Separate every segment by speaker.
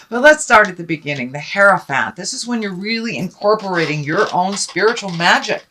Speaker 1: But let's start at the beginning. The Hierophant. This is when you're really incorporating your own spiritual magic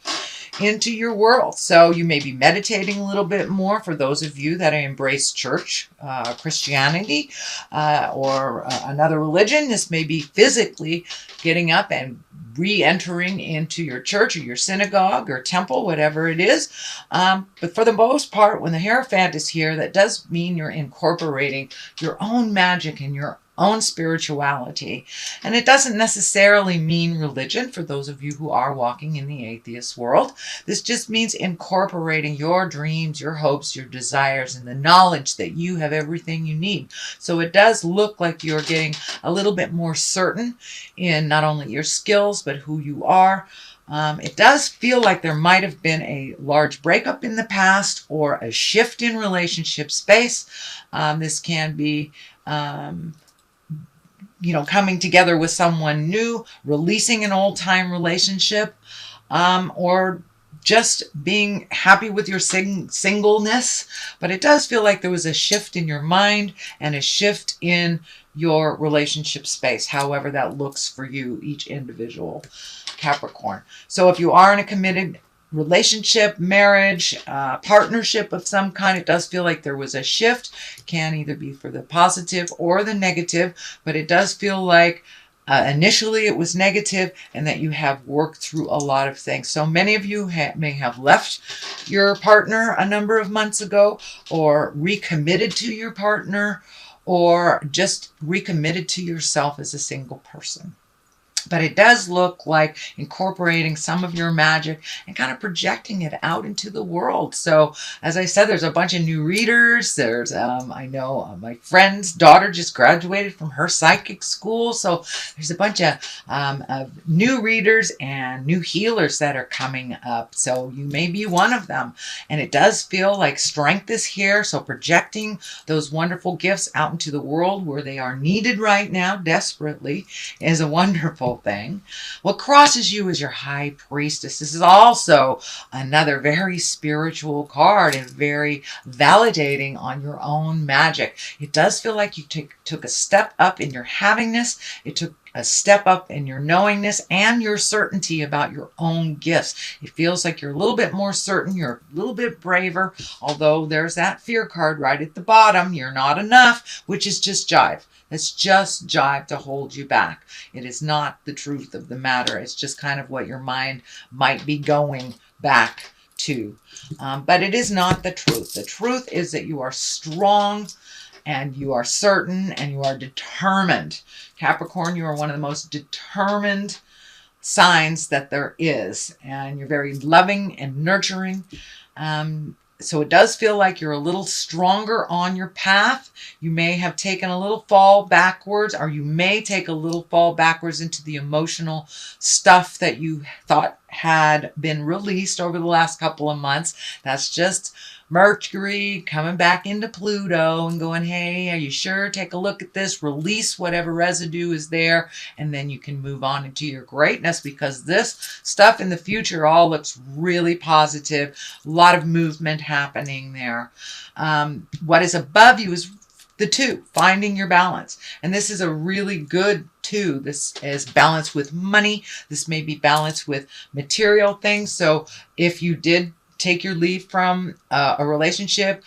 Speaker 1: into your world. So you may be meditating a little bit more for those of you that embrace church, Christianity, or another religion. This may be physically getting up and re-entering into your church or your synagogue or temple, whatever it is. But for the most part, when the Hierophant is here, that does mean you're incorporating your own magic and your own spirituality. And it doesn't necessarily mean religion for those of you who are walking in the atheist world. This just means incorporating your dreams, your hopes, your desires, and the knowledge that you have everything you need. So it does look like you're getting a little bit more certain in not only your skills, but who you are. It does feel like there might have been a large breakup in the past or a shift in relationship space. This can be coming together with someone new, releasing an old-time relationship, or just being happy with your singleness. But it does feel like there was a shift in your mind and a shift in your relationship space, however that looks for you, each individual Capricorn. So if you are in a committed relationship, marriage, partnership of some kind, it does feel like there was a shift. Can either be for the positive or the negative, but it does feel like initially it was negative and that you have worked through a lot of things. So many of you may have left your partner a number of months ago, or recommitted to your partner, or just recommitted to yourself as a single person. But it does look like incorporating some of your magic and kind of projecting it out into the world. So, as I said, there's a bunch of new readers. There's, I know my friend's daughter just graduated from her psychic school. So there's a bunch of new readers and new healers that are coming up. So you may be one of them. And it does feel like strength is here. So projecting those wonderful gifts out into the world where they are needed right now desperately is a wonderful thing. What crosses you is your High Priestess. This is also another very spiritual card and very validating on your own magic. It does feel like you took a step up in your havingness. It took a step up in your knowingness and your certainty about your own gifts. It feels like you're a little bit more certain. You're a little bit braver, although there's that fear card right at the bottom. You're not enough, which is just jive. It's just jive to hold you back. It is not the truth of the matter. It's just kind of what your mind might be going back to. But it is not the truth. The truth is that you are strong and you are certain and you are determined. Capricorn, you are one of the most determined signs that there is. And you're very loving and nurturing. So it does feel like you're a little stronger on your path. You may have taken a little fall backwards, or you may take a little fall backwards into the emotional stuff that you thought had been released over the last couple of months. That's just Mercury coming back into Pluto and going, hey, are you sure? Take a look at this, release whatever residue is there, and then you can move on into your greatness, because this stuff in the future all looks really positive. A lot of movement happening there. What is above you is the 2, finding your balance. And this is a really good 2. This is balance with money. This may be balance with material things. So if you did take your leave from a relationship,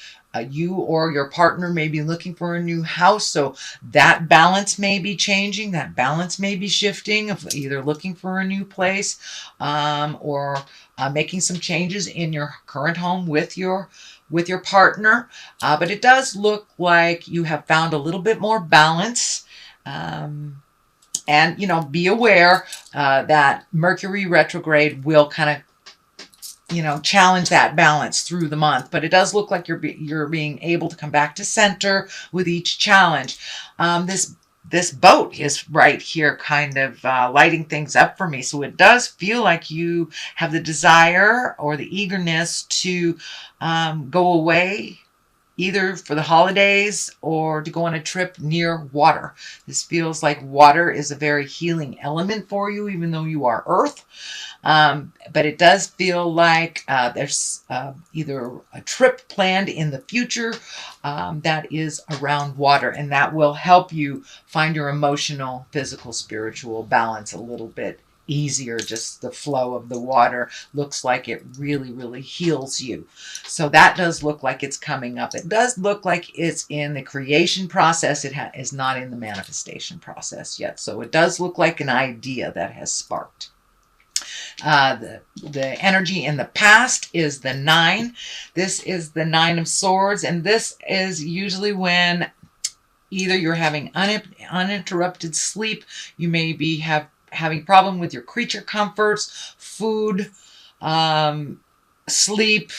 Speaker 1: you or your partner may be looking for a new house. So that balance may be changing. That balance may be shifting, of either looking for a new place or making some changes in your current home with your partner. But it does look like you have found a little bit more balance. And, be aware that Mercury retrograde will kind of challenge that balance through the month. But it does look like you're being able to come back to center with each challenge. This boat is right here kind of lighting things up for me. So it does feel like you have the desire or the eagerness to go away either for the holidays or to go on a trip near water. This feels like water is a very healing element for you, even though you are earth. But it does feel like there's either a trip planned in the future that is around water, and that will help you find your emotional, physical, spiritual balance a little bit easier. Just the flow of the water looks like it really, really heals you. So that does look like it's coming up. It does look like it's in the creation process. It is not in the manifestation process yet. So it does look like an idea that has sparked. The energy in the past is the 9. This is the 9 of Swords, and this is usually when either you're having uninterrupted sleep, you may be having problem with your creature comforts, food, sleep,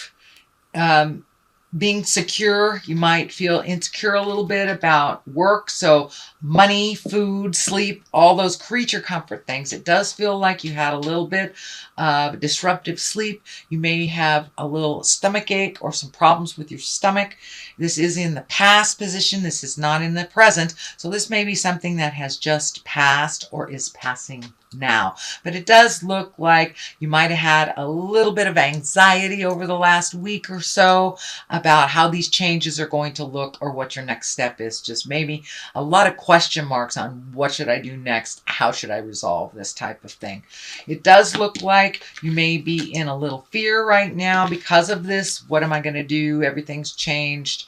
Speaker 1: being secure. You might feel insecure a little bit about work. So money, food, sleep, all those creature comfort things. It does feel like you had a little bit of disruptive sleep. You may have a little stomach ache or some problems with your stomach. This is in the past position. This is not in the present. So this may be something that has just passed or is passing now. But it does look like you might have had a little bit of anxiety over the last week or so about how these changes are going to look or what your next step is. Just maybe a lot of question marks on what should I do next? How should I resolve this type of thing? It does look like you may be in a little fear right now because of this. What am I going to do? Everything's changed.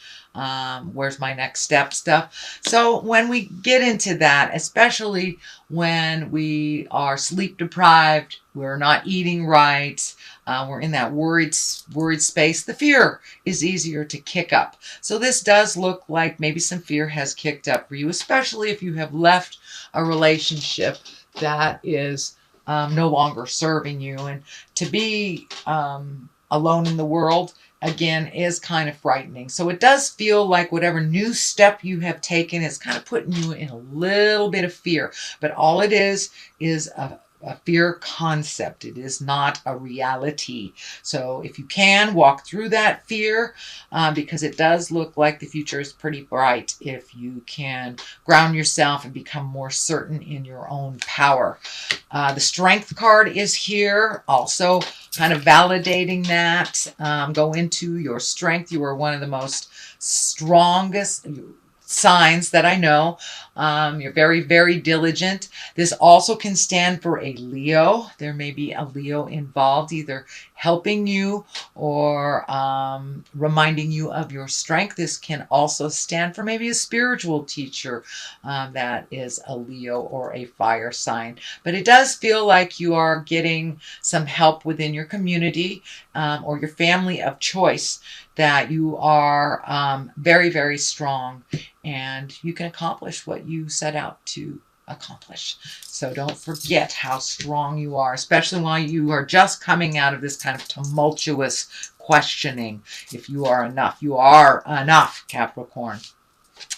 Speaker 1: Where's my next step stuff? So when we get into that, especially when we are sleep deprived, we're not eating right, we're in that worried space, the fear is easier to kick up. So this does look like maybe some fear has kicked up for you, especially if you have left a relationship that is no longer serving you. And to be alone in the world, again, is kind of frightening. So it does feel like whatever new step you have taken is kind of putting you in a little bit of fear. But all it is a fear concept. It is not a reality. So if you can, walk through that fear, because it does look like the future is pretty bright if you can ground yourself and become more certain in your own power. The Strength card is here, also kind of validating that. Go into your strength. You are one of the most strongest signs that I know. You're very, very diligent. This also can stand for a Leo. There may be a Leo involved, either helping you or reminding you of your strength. This can also stand for maybe a spiritual teacher that is a Leo or a fire sign. But it does feel like you are getting some help within your community or your family of choice, that you are very, very strong and you can accomplish what you set out to accomplish. So don't forget how strong you are, especially while you are just coming out of this kind of tumultuous questioning. If you are enough, Capricorn.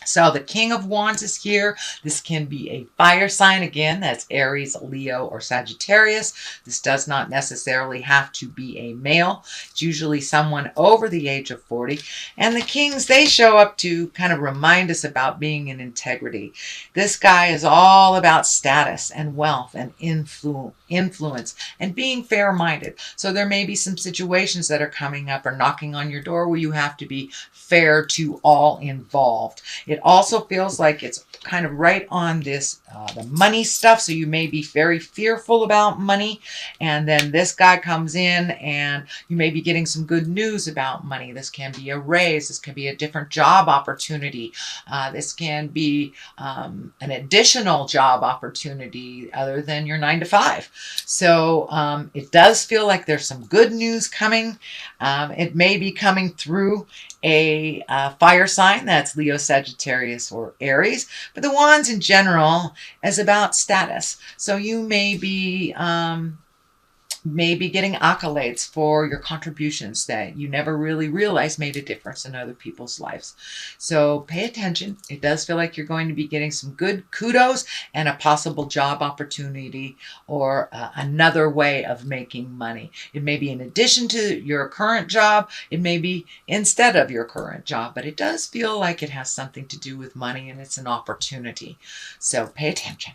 Speaker 1: So the King of Wands is here. This can be a fire sign. Again, that's Aries, Leo, or Sagittarius. This does not necessarily have to be a male. It's usually someone over the age of 40. And the Kings, they show up to kind of remind us about being in integrity. This guy is all about status and wealth and influence and being fair-minded. So there may be some situations that are coming up or knocking on your door where you have to be fair to all involved. It also feels like it's kind of right on this, the money stuff. So you may be very fearful about money. And then this guy comes in and you may be getting some good news about money. This can be a raise. This can be a different job opportunity. This can be an additional job opportunity other than your 9 to 5. So it does feel like there's some good news coming. It may be coming through a fire sign, that's Leo, Sagittarius, or Aries. But the Wands in general is about status. So you may be maybe getting accolades for your contributions that you never really realized made a difference in other people's lives. So pay attention. It does feel like you're going to be getting some good kudos and a possible job opportunity or another way of making money. It may be in addition to your current job. It may be instead of your current job, but it does feel like it has something to do with money and it's an opportunity. So pay attention.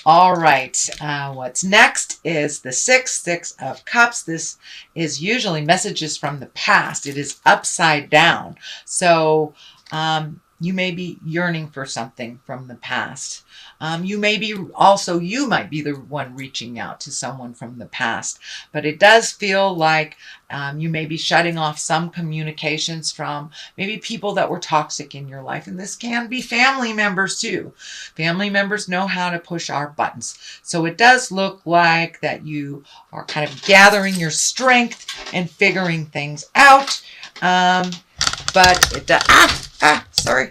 Speaker 1: All right, what's next is the Six of Cups. This is usually messages from the past. It is upside down. So you may be yearning for something from the past. You might be the one reaching out to someone from the past. But it does feel like you may be shutting off some communications from maybe people that were toxic in your life. And this can be family members too. Family members know how to push our buttons. So it does look like that you are kind of gathering your strength and figuring things out. But it does... Sorry.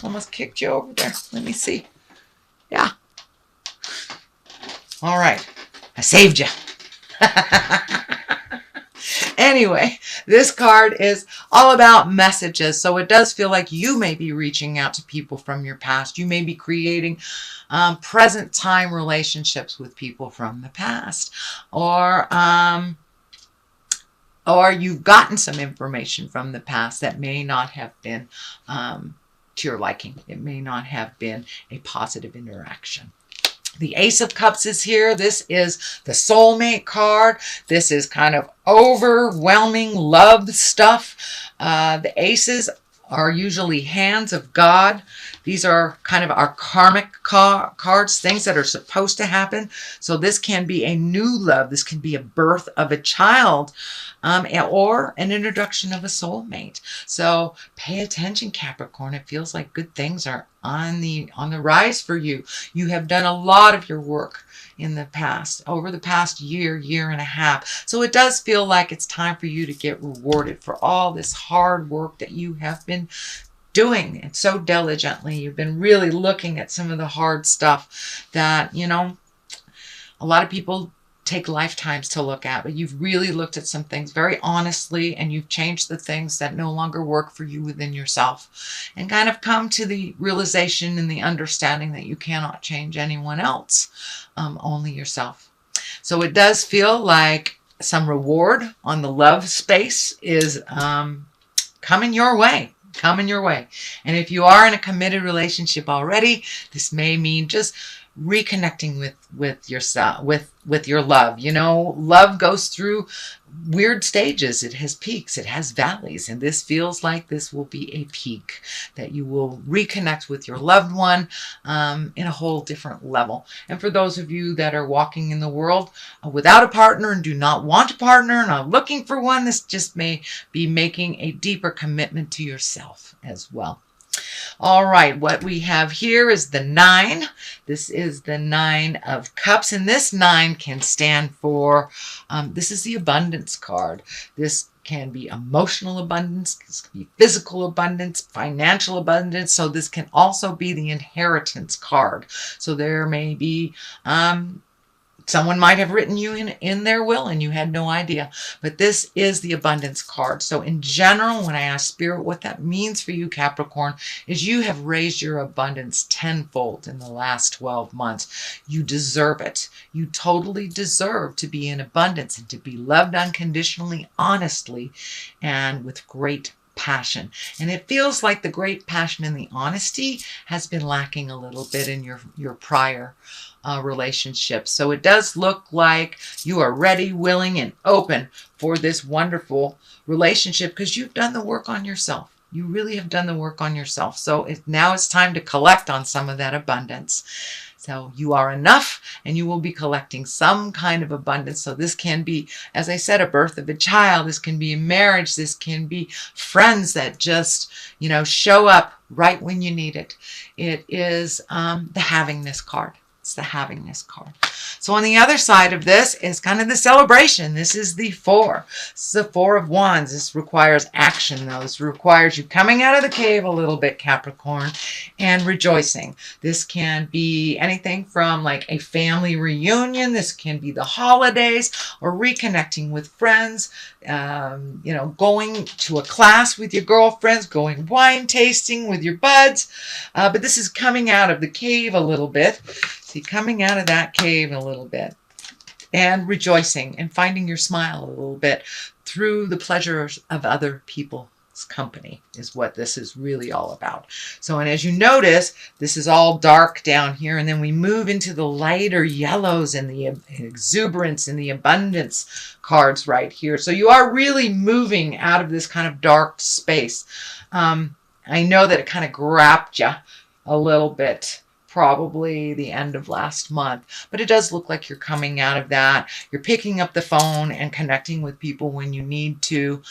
Speaker 1: Almost kicked you over there. Let me see. Yeah. All right. I saved you. Anyway, this card is all about messages. So it does feel like you may be reaching out to people from your past. You may be creating present time relationships with people from the past. Or you've gotten some information from the past that may not have been to your liking. It may not have been a positive interaction. The Ace of Cups is here. This is the soulmate card. This is kind of overwhelming love stuff. The aces are usually hands of God. These are kind of our karmic cards, things that are supposed to happen. So this can be a new love. This can be a birth of a child or an introduction of a soulmate. So pay attention, Capricorn. It feels like good things are on the rise for you. You have done a lot of your work in the past, over the past year and a half. So it does feel like it's time for you to get rewarded for all this hard work that you have been doing it so diligently. You've been really looking at some of the hard stuff that, a lot of people take lifetimes to look at, but you've really looked at some things very honestly, and you've changed the things that no longer work for you within yourself, and kind of come to the realization and the understanding that you cannot change anyone else, only yourself. So it does feel like some reward on the love space is coming your way. And if you are in a committed relationship already, this may mean just reconnecting with yourself, with your love. Love goes through weird stages. It has peaks, it has valleys, and this feels like this will be a peak, that you will reconnect with your loved one in a whole different level. And for those of you that are walking in the world without a partner and do not want a partner and are looking for one, this just may be making a deeper commitment to yourself as well. All right, what we have here is the 9. This is the 9 of Cups, and this 9 can stand for, this is the abundance card. This can be emotional abundance, this can be physical abundance, financial abundance. So this can also be the inheritance card. So there may be, someone might have written you in their will and you had no idea. But this is the abundance card. So in general, when I ask Spirit what that means for you, Capricorn, is you have raised your abundance tenfold in the last 12 months. You deserve it. You totally deserve to be in abundance and to be loved unconditionally, honestly, and with great passion. And it feels like the great passion and the honesty has been lacking a little bit in your prior relationships. So it does look like you are ready, willing, and open for this wonderful relationship because you've done the work on yourself. You really have done the work on yourself. So now it's time to collect on some of that abundance. So you are enough, and you will be collecting some kind of abundance. So this can be, as I said, a birth of a child. This can be a marriage. This can be friends that just, show up right when you need it. It is the having this card. It's the havingness card. So on the other side of this is kind of the celebration. This is the 4. This is the 4 of Wands. This requires action, though. This requires you coming out of the cave a little bit, Capricorn, and rejoicing. This can be anything from like a family reunion. This can be the holidays or reconnecting with friends, going to a class with your girlfriends, going wine tasting with your buds. But this is coming out of the cave a little bit. See, coming out of that cave a little bit and rejoicing and finding your smile a little bit through the pleasures of other people's company is what this is really all about. So, and as you notice, this is all dark down here, and then we move into the lighter yellows and the exuberance and the abundance cards right here. So you are really moving out of this kind of dark space. I know that it kind of grabbed you a little bit, probably the end of last month, but it does look like you're coming out of that. You're picking up the phone and connecting with people when you need to,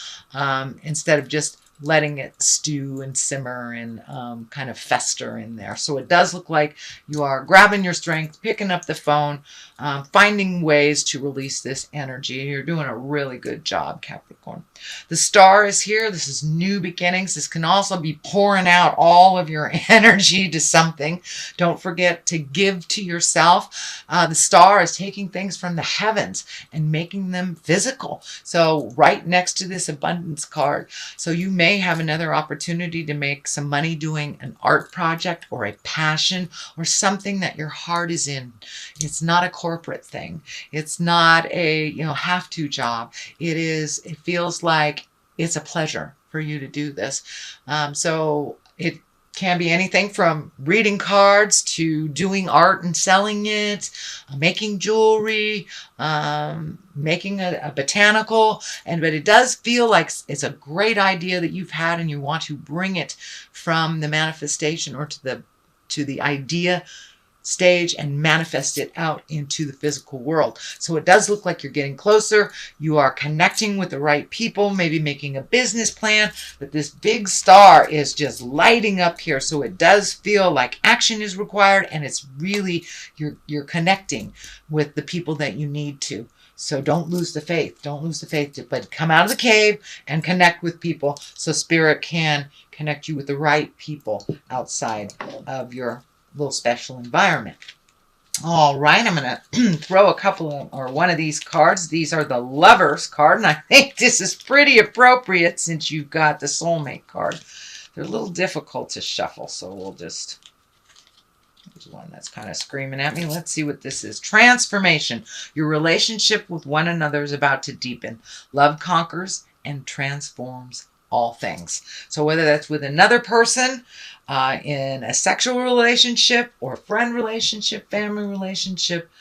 Speaker 1: instead of just letting it stew and simmer and kind of fester in there. So it does look like you are grabbing your strength, picking up the phone, finding ways to release this energy. You're doing a really good job, Capricorn. The star is here. This is new beginnings. This can also be pouring out all of your energy to something. Don't forget to give to yourself. The star is taking things from the heavens and making them physical. So right next to this abundance card. So you may have another opportunity to make some money doing an art project or a passion or something that your heart is in. It's not a corporate thing. It's not a have-to job. It feels like it's a pleasure for you to do this. So it can be anything from reading cards to doing art and selling it, making jewelry, making a botanical. But it does feel like it's a great idea that you've had and you want to bring it from the manifestation or to the idea stage and manifest it out into the physical world. So it does look like you're getting closer. You are connecting with the right people, maybe making a business plan, but this big star is just lighting up here. So it does feel like action is required, and it's really, you're connecting with the people that you need to. So don't lose the faith. Don't lose the faith, but come out of the cave and connect with people so Spirit can connect you with the right people outside of your little special environment. All right, I'm going to throw a couple of, or one of these cards. These are the Lovers card, and I think this is pretty appropriate since you've got the Soulmate card. They're a little difficult to shuffle, so we'll just, there's one that's kind of screaming at me. Let's see what this is. Transformation. Your relationship with one another is about to deepen. Love conquers and transforms all things. So whether that's with another person, in a sexual relationship or friend relationship, family relationship,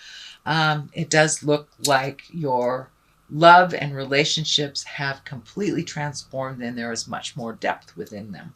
Speaker 1: it does look like your love and relationships have completely transformed and there is much more depth within them.